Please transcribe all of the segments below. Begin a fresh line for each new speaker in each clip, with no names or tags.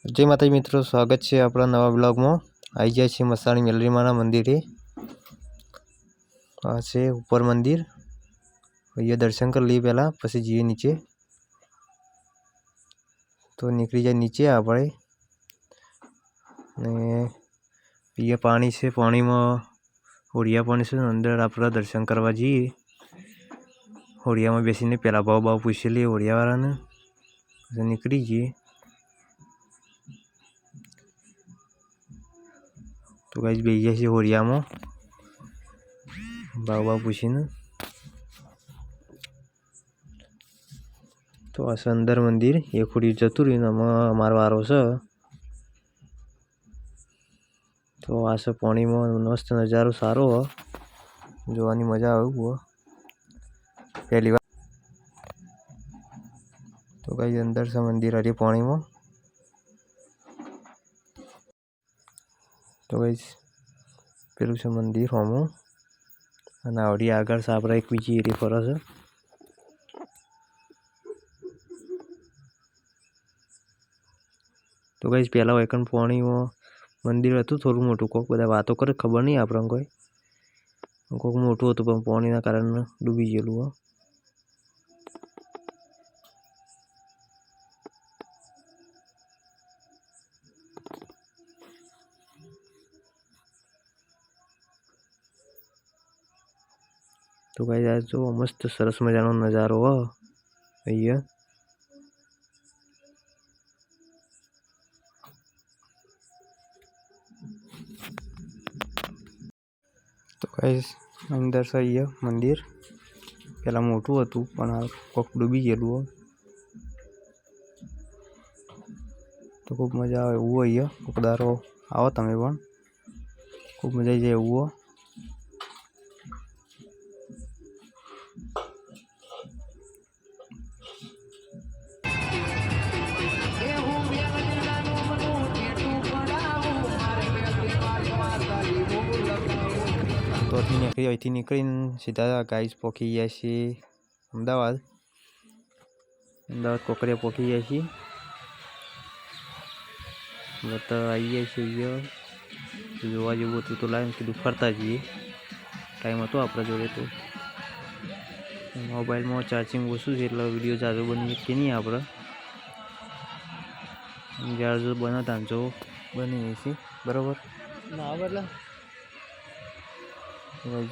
जय माता मित्रों, स्वागत है अपना नवा ब्लॉग में। आई जाए छे मसाणी मेलरी माना मंदिर आ से ऊपर मंदिर ये दर्शन कर लिए पहला पछी जीए नीचे। तो निकली जाए नीचे आपणे ने ये पानी से पानी में होड़िया पानी से अंदर आप दर्शन करवा जीए। होड़िया में बेसी ने पहला भाव भाव पूछे लिए होड़िया वाला ने निकली जाइए। तो गाइस बेजा से होड़िया में भाव भाव पूछी न तो आ अंदर मंदिर ये खुड़ी जतु रही मारो वारो से। तो आ पानी में मस्त नजारो सारो है, जोवानी मजा आवे वो पहली बार। तो गाइस अंदर से मंदिर आ रही पानी में। तो गाइस पेलू से मंदिर होमू અને આવડી આગળ સાપરા એક બીજી એરી ફરે છે। तो गाइस पहला वेकन पानी में मंदिर हतुं थोड़ું मोटું, कोक बधा वातो करे खबर नहीं आपणे कोई कोक मोटું हतुं पण पानी ना कारण डूबी गेलुं है। तो गाइस आज जो मस्त सरस मजानो नजारो है अहींया। तो गाइस अंदर से अहींया मंदिर पहला मोटું हतुं पण आ कोक डूबी गेलुं है। तो खूब मजा आवे एवुं अहींया कोक दारो आओ तमे पण खूब मजा आई जाए एवुं है। तो अहीं निकली सीधा गाइस पोकी गया छे अमदावाद। अमदावाद कोकरिया पोकी गया छे। तो आई गया छे जोवा जेवुं हतुं तो लाइन कीधुं फरता जईए। टाइम हतो आपणा जोड़े तो मोबाइल में चार्जिंग ओछुं छे એટલે विडियो जाजो बनी के नहीं आपणे ज्यारे जो बने ताण जो बनी छे बराबर ना बदला।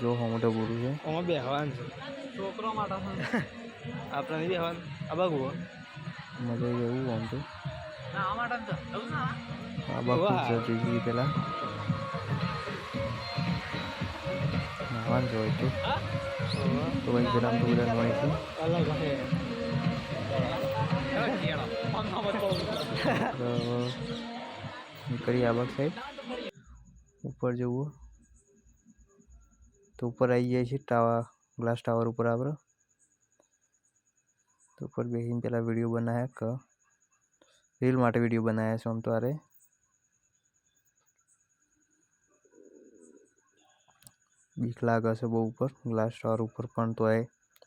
जो होमोटा बोलू छे ओमा बेहवान छे छोकरो माटा आपणे नहीं बेहवान अबागो मजा आई जाए आम तो ना आ माटा तो ना अबागो जोई पेला नावान जोई तो भाई जराम तो बदा नोई छे अलग है तो निकली आबाग साइड ऊपर जो तो ऊपर आई जाए छे टावर ग्लास टावर ऊपर आपणे। तो ऊपर बेसीने पेला विडियो बनाया क रील माटे विडियो बनाया छे आम तो आरे बीक लागे छे बहु ऊपर ग्लास टावर ऊपर पण तो आए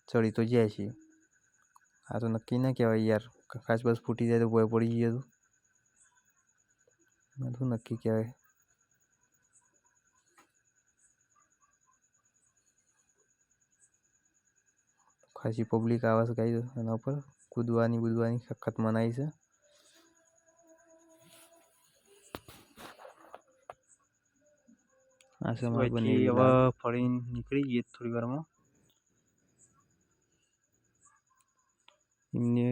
चढ़ी तो जाए छे। आ तो नक्की ना कहेवाय यार काच बस फूटी जाए तो भय पड़ी जाए तो नक्की कहेवाय। खासी पब्लिक आवे छे गाइस एना पर कूदवानी बुदवानी सखत मनाई छे। आ समय बनी हवे फरी निकली गई थोड़ी वार में इमने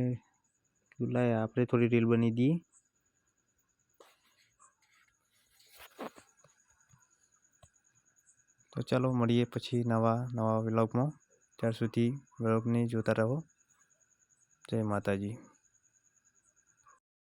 बुलाया आपणे थोड़ी रील बनी दी। तो चलो मळीए पछी नवा नवा व्लॉग में। त्यार सुधी व्लॉग ने जोता रहो। जय माताजी।